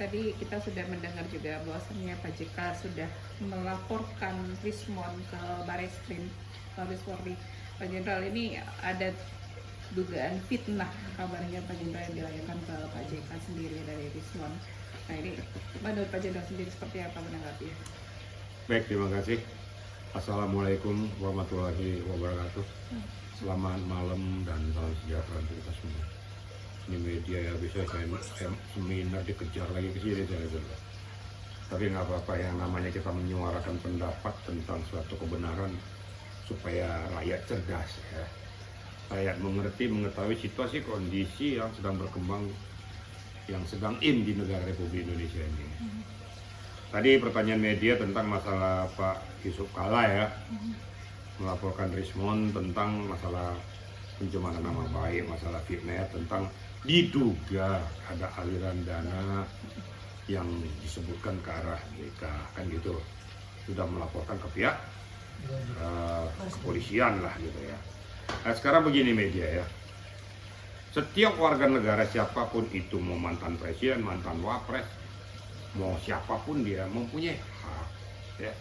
tadi kita sudah mendengar juga bahwasannya Pak JK sudah melaporkan Rismon ke Bareskrim Mabes Polri. Pak Jenderal, ini ada dugaan fitnah kabarnya Pak Jenderal yang dilayangkan ke Pak JK sendiri dari Rismon. Nah ini menurut Pak Jenderal sendiri seperti apa menanggapi? Baik, terima kasih. Assalamualaikum warahmatullahi wabarakatuh. Selamat malam dan salam sejahtera untuk kita semua. Ini media ya, bisa saya seminar dikejar lagi ke sini saya. Tapi nggak apa-apa, yang namanya kita menyuarakan pendapat tentang suatu kebenaran supaya rakyat cerdas ya. Rakyat mengerti, mengetahui situasi kondisi yang sedang berkembang, yang sedang di negara Republik Indonesia ini. Tadi pertanyaan media tentang masalah Pak Yusuf Kalla ya, melaporkan Rismon tentang masalah pencemaran nama baik, masalah fitnah, tentang diduga ada aliran dana yang disebutkan ke arah JK, kan gitu. Sudah melaporkan ke pihak kepolisian lah gitu ya. Nah, sekarang begini media ya, setiap warga negara siapapun itu, mau mantan presiden, mantan wapres, mau siapapun dia, mempunyai hak ya,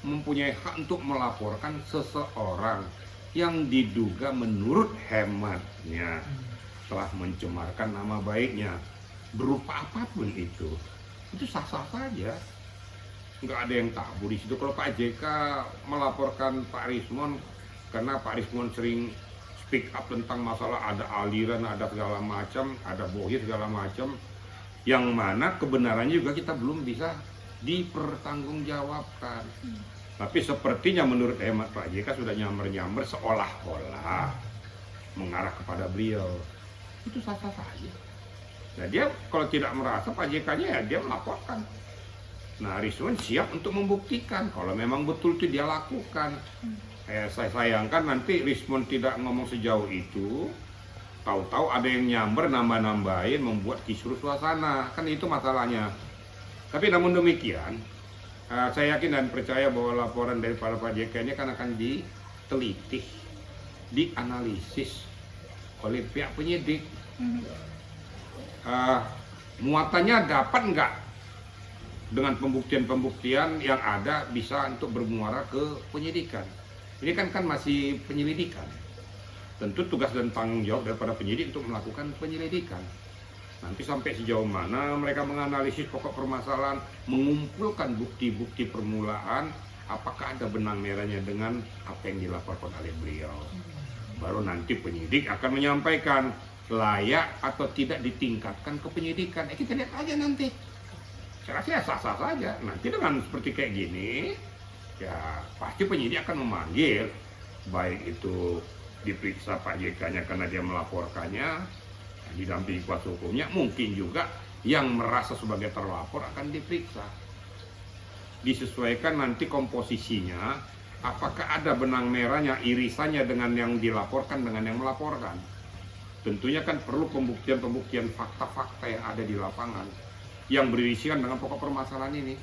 mempunyai hak untuk melaporkan seseorang yang diduga menurut hematnya telah mencemarkan nama baiknya berupa apapun itu sah-sah saja, nggak ada yang tabu di situ. Kalau Pak JK melaporkan Pak Rismon karena Pak Rismon sering speak up tentang masalah ada aliran, ada segala macam, ada bohir segala macam, yang mana kebenarannya juga kita belum bisa dipertanggungjawabkan. Tapi sepertinya menurut hemat Pak JK sudah nyamber-nyamber seolah-olah mengarah kepada beliau. Itu sah-sah saja. Nah dia kalau tidak merasa Pak JK-nya ya dia melaporkan. Nah Rismon siap untuk membuktikan kalau memang betul itu dia lakukan. Saya sayangkan nanti Rismon tidak ngomong sejauh itu, tahu-tahu ada yang nyamber, nambah-nambahin, membuat kisruh suasana, kan itu masalahnya. Tapi namun demikian, saya yakin dan percaya bahwa laporan dari para Pak JK ini kan akan diteliti, dianalisis oleh pihak penyidik. Muatannya dapat nggak dengan pembuktian-pembuktian yang ada bisa untuk bermuara ke penyidikan. Ini kan masih penyelidikan. Tentu tugas dan tanggung jawab daripada penyidik untuk melakukan penyelidikan. Nanti sampai sejauh mana mereka menganalisis pokok permasalahan, mengumpulkan bukti-bukti permulaan, apakah ada benang merahnya dengan apa yang dilaporkan oleh beliau. Baru nanti penyidik akan menyampaikan layak atau tidak ditingkatkan ke penyidikan. Kita lihat aja nanti. Saya rasa ya sah-sah saja. Nanti dengan seperti kayak gini, ya pasti penyidik akan memanggil, baik itu diperiksa Pak JK-nya karena dia melaporkannya, didampingi kuasa hukumnya, mungkin juga yang merasa sebagai terlapor akan diperiksa. Disesuaikan nanti komposisinya, apakah ada benang merahnya, irisannya dengan yang dilaporkan dengan yang melaporkan. Tentunya kan perlu pembuktian-pembuktian fakta-fakta yang ada di lapangan yang berisikan dengan pokok permasalahan ini.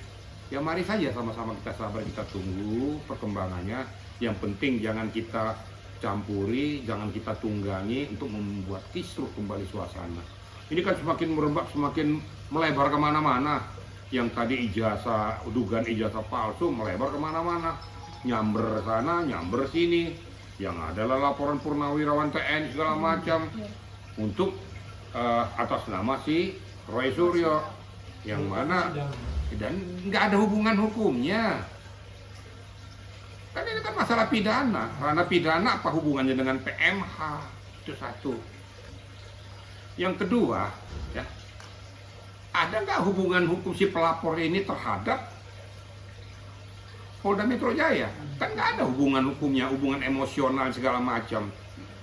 Ya mari saja sama-sama kita sabar, kita tunggu perkembangannya. Yang penting jangan kita campuri, jangan kita tunggangi untuk membuat kisruh kembali suasana. Ini kan semakin merebak, semakin melebar kemana-mana. Yang tadi ijazah, dugaan ijazah palsu melebar kemana-mana, nyamber sana, nyamber sini. Yang adalah laporan purnawirawan TNI segala macam untuk atas nama si Roy Suryo, yang mana dan nggak ada hubungan hukumnya. Kan ini kan masalah pidana, ranah pidana, apa hubungannya dengan PMH? Itu satu. Yang kedua, ya, ada nggak hubungan hukum si pelapor ini terhadap Polda Metro Jaya? Kan nggak ada hubungan hukumnya, hubungan emosional segala macam.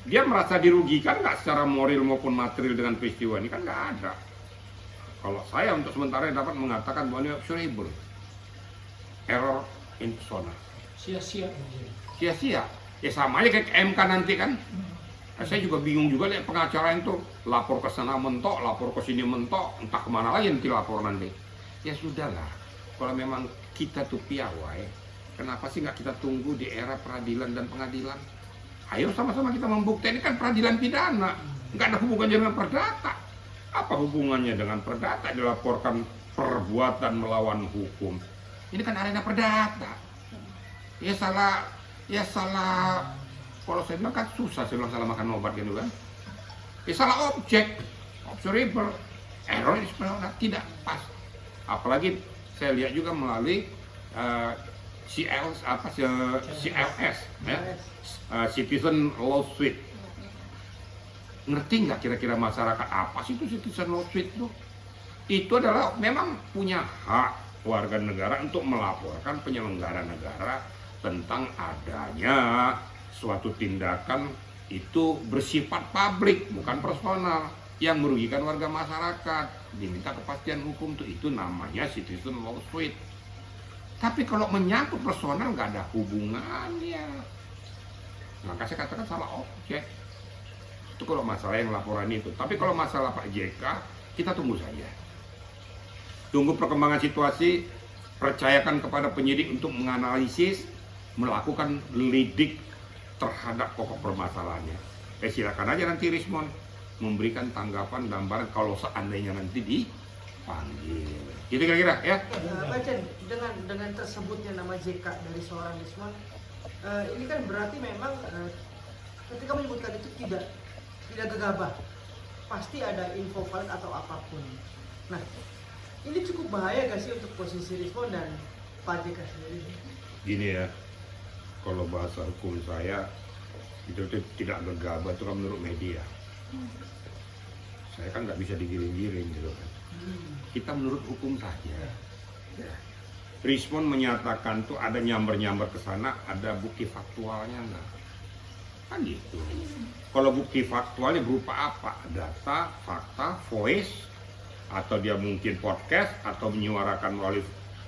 Dia merasa dirugikan nggak secara moral maupun material dengan peristiwa ini? Kan nggak ada. Kalau saya untuk sementara dapat mengatakan bahwa ini absurd, error in persona. Sia-sia. Sia-sia. Ya sama aja kayak MK nanti kan. Nah, saya juga bingung juga lihat pengacara itu lapor ke sana mentok, lapor ke sini mentok, entah kemana lagi nanti lapor nanti. Ya sudahlah, kalau memang kita tuh piawai, kenapa sih nggak kita tunggu di era peradilan dan pengadilan? Ayo sama-sama kita membuktikan, ini kan peradilan pidana, nggak ada hubungannya dengan perdata. Apa hubungannya dengan perdata dilaporkan perbuatan melawan hukum? Ini kan arena perdata. Ya salah. Kalau saya bilang kan susah, saya bilang salah makan obat gitu kan. Ya salah objek, observable, error is tidak pas. Apalagi saya lihat juga melalui CLS, ya, Citizen Lawsuit. Ngerti nggak kira-kira masyarakat apa sih itu Citizen Lawsuit itu? Itu adalah memang punya hak warga negara untuk melaporkan penyelenggara negara tentang adanya suatu tindakan itu bersifat publik, bukan personal, yang merugikan warga masyarakat. Diminta kepastian hukum tuh, itu namanya citizen lawsuit. Tapi kalau menyangkut personal nggak ada hubungannya. Maka saya katakan salah objek. Itu kalau masalah yang laporan itu. Tapi kalau masalah Pak JK, kita tunggu saja. Tunggu perkembangan situasi, percayakan kepada penyidik untuk menganalisis, melakukan lidik terhadap pokok permasalahannya. Silakan aja nanti Rismon memberikan tanggapan gambaran kalau seandainya nanti dipanggil. Gitu kira-kira ya. Pak Chen, dengan tersebutnya nama JK dari seorang Rismon, ini kan berarti memang ketika menyebutkan itu tidak gegabah, pasti ada info valid atau apapun. Nah, ini cukup bahaya gak sih untuk posisi Rismon dan Pak JK sendiri? Gini ya, kalau bahasa hukum saya itu tidak gegabah itu kan menurut media. Saya kan nggak bisa digiring-giring gitu kan. Kita menurut hukum saja. Rismon menyatakan tuh ada nyamber-nyamber ke sana, ada bukti faktualnya nggak? Kan gitu. Kalau bukti faktualnya berupa apa? Data, fakta, voice, atau dia mungkin podcast, atau menyuarakan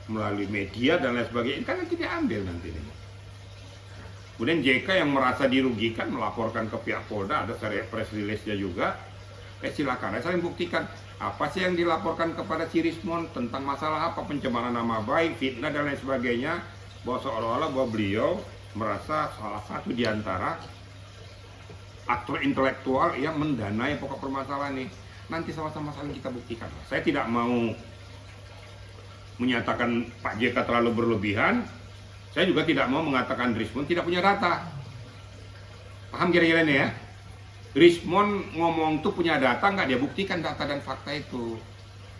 melalui media dan lain sebagainya. Ini kan nanti diambil nanti ini. Kemudian JK yang merasa dirugikan melaporkan ke pihak Polda, ada press release-nya juga. Silakan, saya buktikan apa sih yang dilaporkan kepada si Rismon tentang masalah apa, pencemaran nama baik, fitnah dan lain sebagainya, bahwa seolah-olah bahwa beliau merasa salah satu di antara aktor intelektual yang mendanai pokok permasalahan ini. Nanti sama-sama saling kita buktikan. Saya tidak mau menyatakan Pak JK terlalu berlebihan. Saya juga tidak mau mengatakan Rismon tidak punya data. Paham kira-kira ini ya? Rismon ngomong tuh punya data, nggak dia buktikan data dan fakta itu.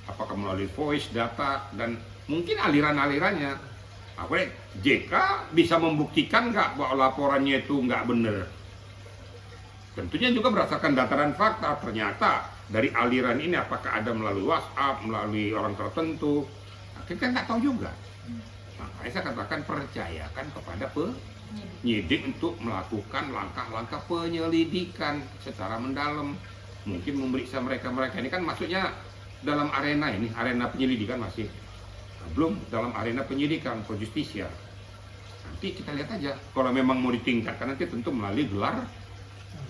Apakah melalui voice, data, dan mungkin aliran-alirannya. Apa JK bisa membuktikan nggak bahwa laporannya itu nggak benar? Tentunya juga berdasarkan data dan fakta. Ternyata dari aliran ini apakah ada melalui WhatsApp, melalui orang tertentu, kita kan nggak tahu juga. Makanya saya katakan percayakan kepada penyidik untuk melakukan langkah-langkah penyelidikan secara mendalam. Mungkin memeriksa mereka-mereka ini kan maksudnya dalam arena ini, arena penyelidikan masih belum dalam arena penyidikan, pro-justisia. Nanti kita lihat aja, kalau memang mau ditingkatkan nanti tentu melalui gelar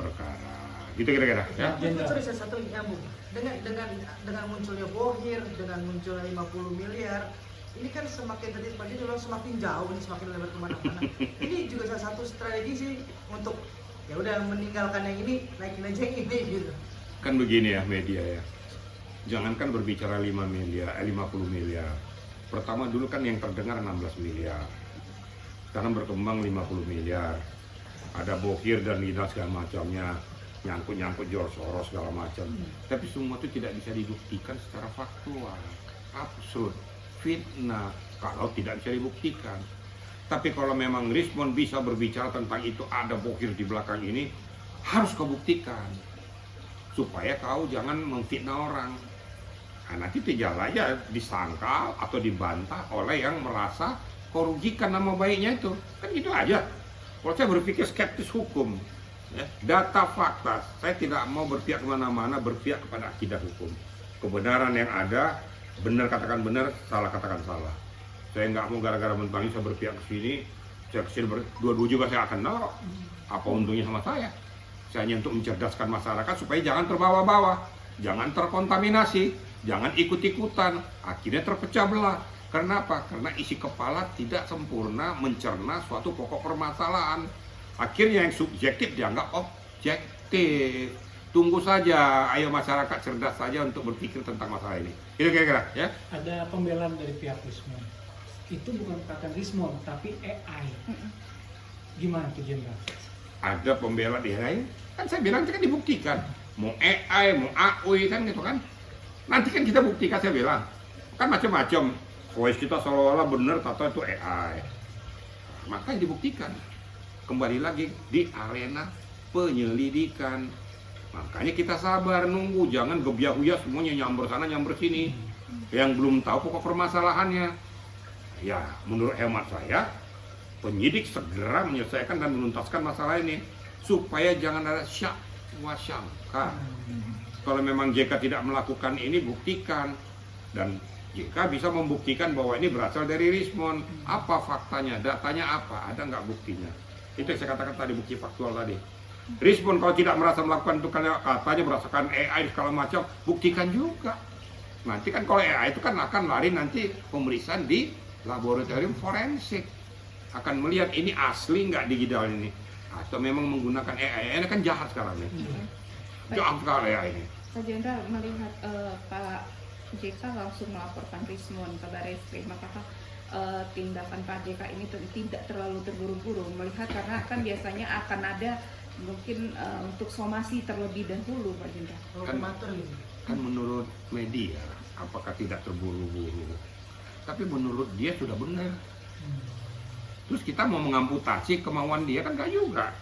perkara. Gitu kira-kira ya. Sorry, saya satu nyambung. Dengan munculnya Bohir, dengan munculnya 50 miliar, ini kan semakin tadi seperti itu semakin jauh nih, semakin lebar kemana-mana. Ini juga salah satu strategi sih untuk ya udah meninggalkan yang ini, naikin aja yang ini gitu. Kan begini ya media ya. Jangankan berbicara 50 miliar. Pertama dulu kan yang terdengar 16 miliar. Sekarang berkembang 50 miliar. Ada Bohir dan Lina segala macamnya, nyangkut-nyangkut George Soros segala macam. Tapi semua itu tidak bisa dibuktikan secara faktual. Absurd. Fitnah kalau tidak bisa dibuktikan. Tapi kalau memang Rismon bisa berbicara tentang itu, ada Bohir di belakang ini, harus kau buktikan supaya kau jangan memfitnah orang. Nah, nanti tinggal aja disangkal atau dibantah oleh yang merasa kau rugikan nama baiknya itu. Kan gitu aja. Kalau saya berpikir skeptis hukum, ya, data fakta, saya tidak mau berpihak kemana-mana, berpihak kepada akidah hukum. Kebenaran yang ada, benar katakan benar, salah katakan salah. Saya nggak mau gara-gara mentang saya berpihak ke sini, saya kesini dua-dua juga saya akan nolak. Apa untungnya sama saya? Saya hanya untuk mencerdaskan masyarakat supaya jangan terbawa-bawa, jangan terkontaminasi, jangan ikut-ikutan, akhirnya terpecah belah. Karena apa? Karena isi kepala tidak sempurna mencerna suatu pokok permasalahan. Akhirnya yang subjektif dianggap objektif. tunggu saja, ayo masyarakat cerdas saja untuk berpikir tentang masalah ini. Itu kira-kira ya. Ada pembelaan dari pihak Rismon. Itu bukan perkataan Rismon, tapi AI. Gimana tuh Jenderal? Ada pembela di lain, kan saya bilang itu kan dibuktikan. Mau AI, mau AI kan gitu kan. Nanti kan kita buktikan, saya bilang. Kan macam-macam. Voice kita seolah-olah benar, atau itu AI. Maka dibuktikan. Kembali lagi di arena penyelidikan. Makanya kita sabar nunggu, jangan gebiah-huyah semuanya nyamber sana nyamber sini. Yang belum tahu pokok permasalahannya. Ya, menurut hemat saya, penyidik segera menyelesaikan dan menuntaskan masalah ini supaya jangan ada syak wa syangka. Kalau memang JK tidak melakukan ini, buktikan. Dan JK bisa membuktikan bahwa ini berasal dari Rismon. Apa faktanya, datanya apa, ada nggak buktinya? Itu yang saya katakan tadi, bukti faktual tadi. Rismon kalau tidak merasa melakukan itu katanya berdasarkan AI segala macam, buktikan juga. Nanti kan kalau AI itu kan akan lari nanti pemeriksaan di laboratorium forensik, akan melihat ini asli nggak digital ini atau memang menggunakan AI. Ini kan jahat sekarang ini, jahat sekali AI ini. Pak Jenderal melihat Pak JK langsung melaporkan Rismon ke Barreskrim, apakah tindakan Pak JK ini tidak terlalu terburu-buru melihat, karena kan biasanya akan ada mungkin untuk somasi terlebih dahulu, Pak Jenderal. Kan menurut media apakah tidak terburu-buru, tapi menurut dia sudah benar. Terus kita mau mengamputasi kemauan dia kan nggak juga.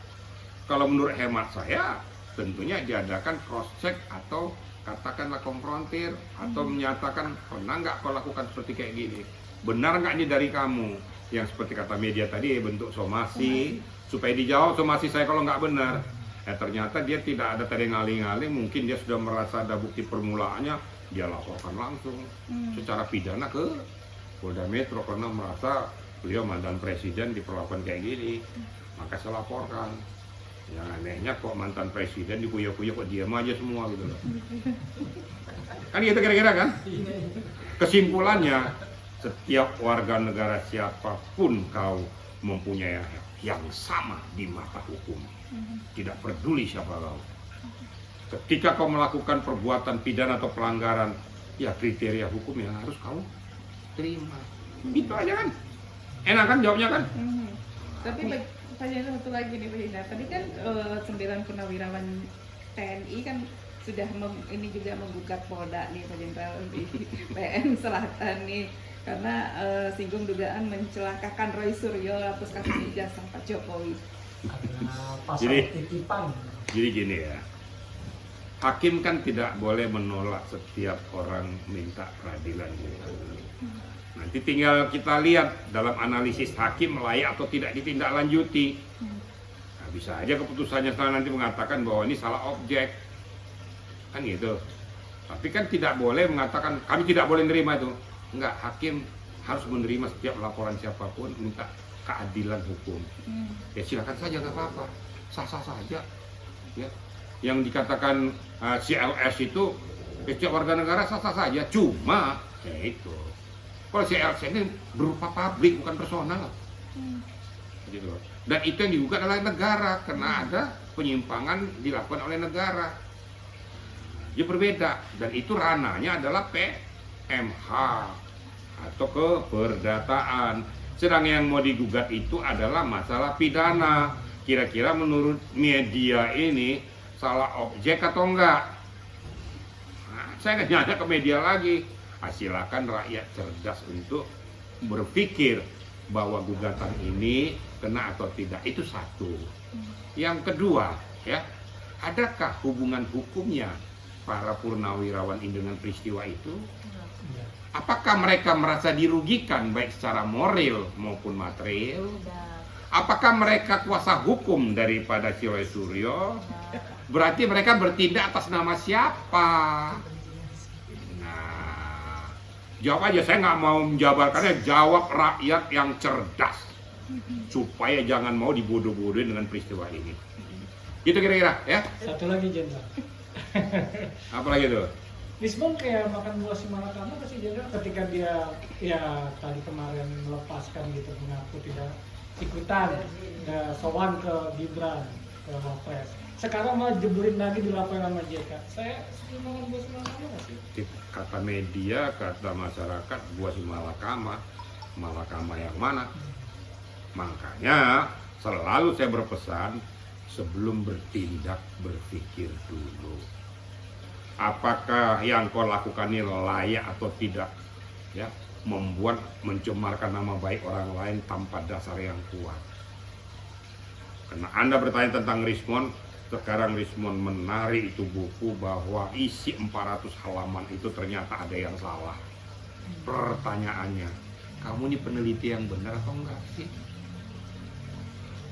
Kalau menurut hemat saya, tentunya diadakan cross check atau katakanlah konfrontir atau menyatakan pernah nggak kau lakukan seperti kayak gini, benar nggak ini dari kamu, yang seperti kata media tadi bentuk somasi supaya dijawab somasi saya kalau nggak benar. Ternyata dia tidak ada tadi ngalih-ngalih, mungkin dia sudah merasa ada bukti permulaannya, dia laporkan langsung secara pidana ke Polda Metro karena merasa beliau mantan presiden diperlakukan kayak gini, maka saya laporkan. Yang anehnya kok mantan presiden dikuyok-kuyok kok diam aja semua gitu loh. Kan gitu kira-kira kan? Kesimpulannya, setiap warga negara siapapun kau mempunyai hak yang sama di mata hukum. Tidak peduli siapa kau. Ketika kau melakukan perbuatan pidana atau pelanggaran, ya kriteria hukum yang harus kau terima. Itu aja kan? Enak kan jawabnya kan? Tapi Pak Jenderal, satu lagi nih Pak Jenderal, tadi kan 9 purnawirawan TNI kan sudah ini juga menggugat Polda nih Pak Jenderal di PN Selatan nih, karena singgung dugaan mencelakakan Roy Suryo atas kasus ijazah Pak Jokowi. Jadi gini ya, hakim kan tidak boleh menolak setiap orang minta peradilan. Nanti tinggal kita lihat dalam analisis hakim layak atau tidak ditindaklanjuti. Nah, bisa aja keputusannya setelah nanti mengatakan bahwa ini salah objek, kan gitu. Tapi kan tidak boleh mengatakan kami tidak boleh menerima itu. Enggak, hakim harus menerima setiap laporan siapapun minta keadilan hukum. Ya silakan saja, nggak apa-apa, sah-sah saja. Ya, yang dikatakan CLS itu setiap warga negara sah-sah saja. Cuma ya itu. Kalau CLS ini berupa publik bukan personal, gitu. Dan itu yang digugat oleh negara karena ada penyimpangan dilakukan oleh negara. Dia berbeda dan itu ranahnya adalah PMH atau keperdataan. Sedang yang mau digugat itu adalah masalah pidana. Kira-kira menurut media ini salah objek atau enggak? Nah, saya nanya ke media lagi. Silakan rakyat cerdas untuk berpikir bahwa gugatan ini kena atau tidak, itu satu. Yang kedua, ya, adakah hubungan hukumnya para purnawirawan ini dengan peristiwa itu? Apakah mereka merasa dirugikan baik secara moral maupun material? Apakah mereka kuasa hukum daripada si Roy Suryo? Berarti mereka bertindak atas nama siapa? Jawab aja, saya nggak mau menjabarkannya, jawab rakyat yang cerdas supaya jangan mau dibodoh-bodohin dengan peristiwa ini. Gitu kira-kira ya. Satu lagi Jenderal. Apa lagi tuh? Rismon kayak makan buah si malakama ke si Jenderal ketika dia ya tadi kemarin melepaskan gitu, mengaku tidak ikutan sowan ke Gibran ke Wapres. sekarang malah jeburin lagi di laporan sama JK. Saya setimbangan bos malakama nggak sih? Kata media, kata masyarakat, gua si malakama. Malakama yang mana? Makanya selalu saya berpesan, sebelum bertindak berpikir dulu. Apakah yang kau lakukan ini layak atau tidak? Ya, membuat mencemarkan nama baik orang lain tanpa dasar yang kuat. Karena Anda bertanya tentang Rismond, sekarang Rismond menarik itu buku bahwa isi 400 halaman itu ternyata ada yang salah. Pertanyaannya, kamu ini peneliti yang benar atau enggak sih?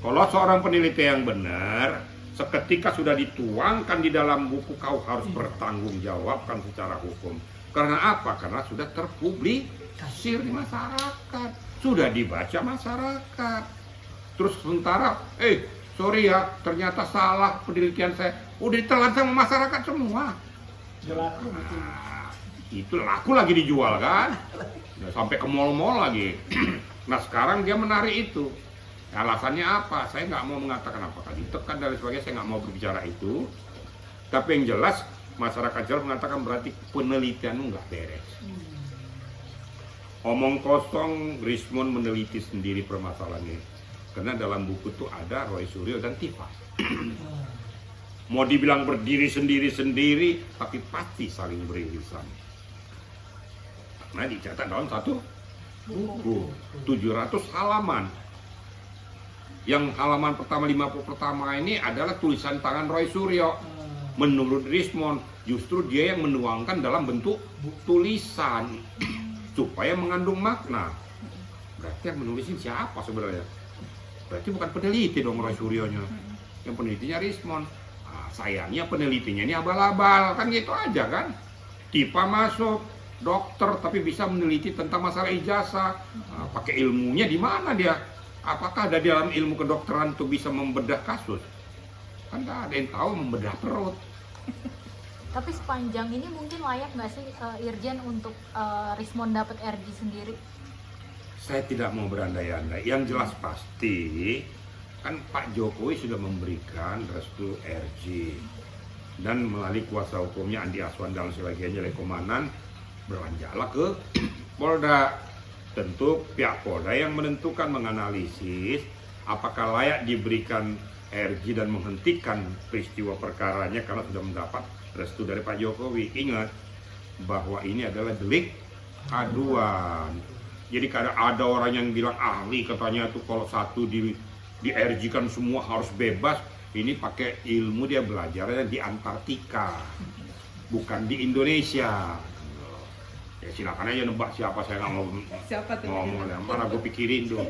Kalau seorang peneliti yang benar, seketika sudah dituangkan di dalam buku, kau harus bertanggung jawabkan secara hukum. Karena apa? Karena sudah terpublikasi di masyarakat, sudah dibaca masyarakat. Terus sementara, sorry ya, ternyata salah penelitian saya, udah ditelan sama masyarakat semua. Laku gitu. Itu laku lagi dijual kan, sampai ke mall-mall lagi. Nah sekarang dia menarik itu. Alasannya apa? Saya nggak mau mengatakan apakah ditekan dan sebagainya, saya nggak mau berbicara itu. Tapi yang jelas, masyarakat jelas mengatakan berarti penelitianmu nggak beres. Omong kosong, Rismond meneliti sendiri permasalahan ini. Karena dalam buku itu ada Roy Suryo dan Tifa. Mau dibilang berdiri sendiri-sendiri, tapi pasti saling beririsan. Nah dicatat dalam satu buku, 700 halaman. Yang halaman pertama 50 pertama ini adalah tulisan tangan Roy Suryo. Menurut Rismond, justru dia yang menuangkan dalam bentuk tulisan supaya mengandung makna. Berarti yang menulisin siapa sebenarnya? Berarti bukan peneliti dong Roy Suryonya. Yang penelitinya Rismond. Nah, sayangnya penelitinya ini abal-abal, kan gitu aja kan. Tipa masuk dokter tapi bisa meneliti tentang masalah ijazah. Nah, pakai ilmunya di mana dia? Apakah ada di dalam ilmu kedokteran itu bisa membedah kasus? Kan nggak ada yang tahu membedah perut. Tapi sepanjang ini mungkin layak nggak sih Irjen untuk Rismond dapat RG sendiri? Saya tidak mau berandai-andai. Yang jelas pasti kan Pak Jokowi sudah memberikan restu RG dan melalui kuasa hukumnya Andi Aswan dan sebagainya dari komandan beranjaklah ke Polda. Tentu pihak Polda yang menentukan, menganalisis apakah layak diberikan RG dan menghentikan peristiwa perkaranya karena sudah mendapat restu dari Pak Jokowi. Ingat bahwa ini adalah delik aduan. Jadi kadang ada orang yang bilang ahli katanya tuh kalau satu di RG kan semua harus bebas. Ini pakai ilmu dia belajarnya di Antartika, bukan di Indonesia. Ya silakan aja nebak siapa, saya nggak mau ngomong yang mana, gue pikirin tuh.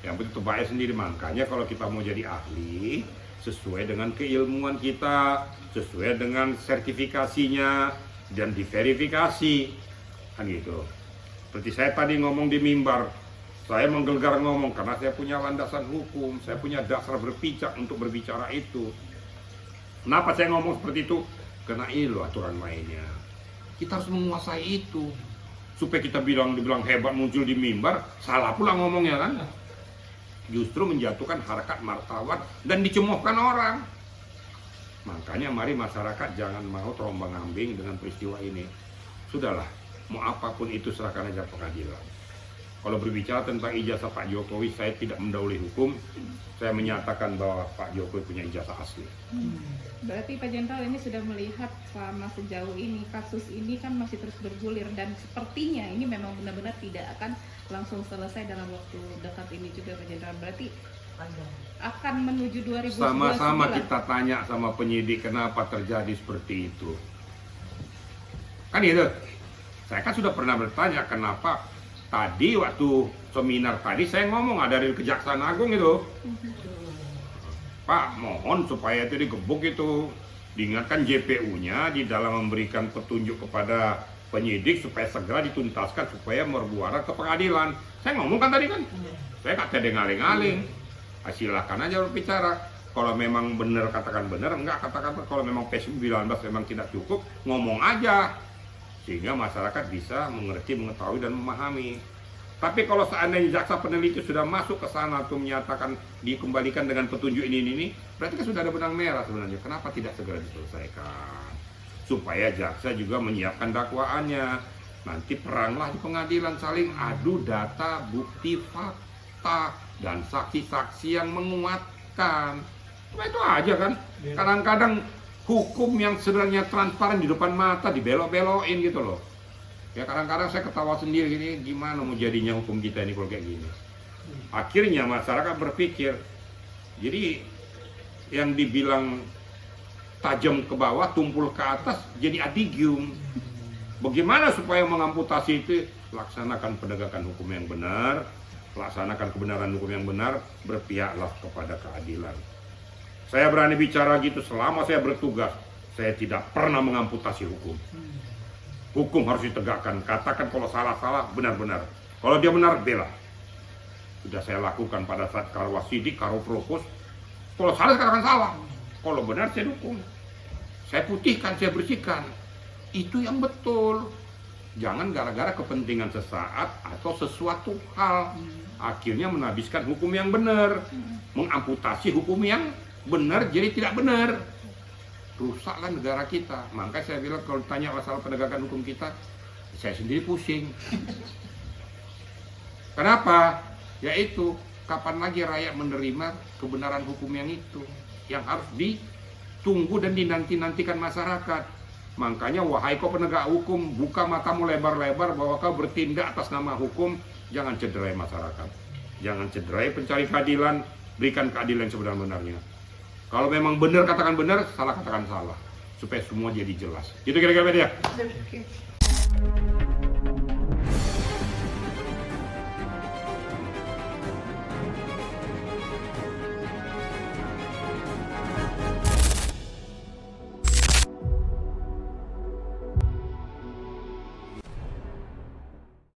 Yang penting tebaknya sendiri. Makanya kalau kita mau jadi ahli, sesuai dengan keilmuan kita, sesuai dengan sertifikasinya dan diverifikasi, kan gitu. Seperti saya tadi ngomong di mimbar, saya menggelegar ngomong karena saya punya landasan hukum, saya punya dasar berpijak untuk berbicara itu. Kenapa saya ngomong seperti itu? Karena itu aturan mainnya. Kita harus menguasai itu supaya kita dibilang hebat muncul di mimbar, salah pula ngomongnya kan. Justru menjatuhkan harkat martabat dan dicemoohkan orang. Makanya mari masyarakat jangan mau terombang-ambing dengan peristiwa ini. Sudahlah, mau apapun itu serahkan aja pengadilan. Kalau berbicara tentang ijazah Pak Jokowi, saya tidak mendahului hukum. Saya menyatakan bahwa Pak Jokowi punya ijazah asli. Berarti Pak Jenderal ini sudah melihat selama sejauh ini kasus ini kan masih terus bergulir dan sepertinya ini memang benar-benar tidak akan langsung selesai dalam waktu dekat ini juga Pak Jenderal. Berarti akan menuju 2029. Sama-sama kita tanya sama penyidik kenapa terjadi seperti itu. Kan gitu. Saya kan sudah pernah bertanya kenapa tadi waktu seminar tadi saya ngomong ada dari Kejaksaan Agung itu. Pak, mohon supaya itu digebuk itu, diingatkan JPU-nya di dalam memberikan petunjuk kepada penyidik supaya segera dituntaskan supaya berbuara ke pengadilan. Saya ngomong kan tadi kan, saya kata dia ngaling-ngaling. Silakan aja berbicara. Kalau memang benar katakan benar, enggak katakan kalau memang PSBB 19 memang tidak cukup, ngomong aja sehingga masyarakat bisa mengerti, mengetahui dan memahami. Tapi kalau seandainya jaksa peneliti sudah masuk ke sana untuk menyatakan dikembalikan dengan petunjuk ini, berarti kan sudah ada benang merah sebenarnya. Kenapa tidak segera diselesaikan? Supaya jaksa juga menyiapkan dakwaannya. Nanti peranglah di pengadilan, saling adu data, bukti, fakta, dan saksi-saksi yang menguatkan. Cuma itu aja kan. Kadang-kadang hukum yang sebenarnya transparan di depan mata dibelok-belokin gitu loh. Ya kadang-kadang saya ketawa sendiri gini, gimana mau jadinya hukum kita ini kalau kayak gini. Akhirnya masyarakat berpikir, jadi yang dibilang tajam ke bawah, tumpul ke atas, jadi adigium. Bagaimana supaya mengamputasi itu? Laksanakan penegakan hukum yang benar, laksanakan kebenaran hukum yang benar, berpihaklah kepada keadilan. Saya berani bicara gitu selama saya bertugas, saya tidak pernah mengamputasi hukum. Hukum harus ditegakkan. Katakan kalau salah-salah, benar-benar. Kalau dia benar, bela. Sudah saya lakukan pada saat Karo Wasidik, Karo Propos. Kalau salah, katakan salah. Kalau benar, saya dukung. Saya putihkan, saya bersihkan. Itu yang betul. Jangan gara-gara kepentingan sesaat atau sesuatu hal. Akhirnya menabiskan hukum yang benar. Mengamputasi hukum yang benar jadi tidak benar. Rusaklah negara kita. Makanya saya bilang kalau ditanya masalah penegakan hukum kita, saya sendiri pusing. Kenapa? Yaitu kapan lagi rakyat menerima kebenaran hukum yang itu, yang harus ditunggu dan dinanti-nantikan masyarakat. Makanya wahai kau penegak hukum, buka matamu lebar-lebar bahwa kau bertindak atas nama hukum. Jangan cederai masyarakat, jangan cederai pencari keadilan. Berikan keadilan sebenar-benarnya. Kalau memang benar katakan benar, salah katakan salah, supaya semua jadi jelas. Itu kira-kira dia. Oke.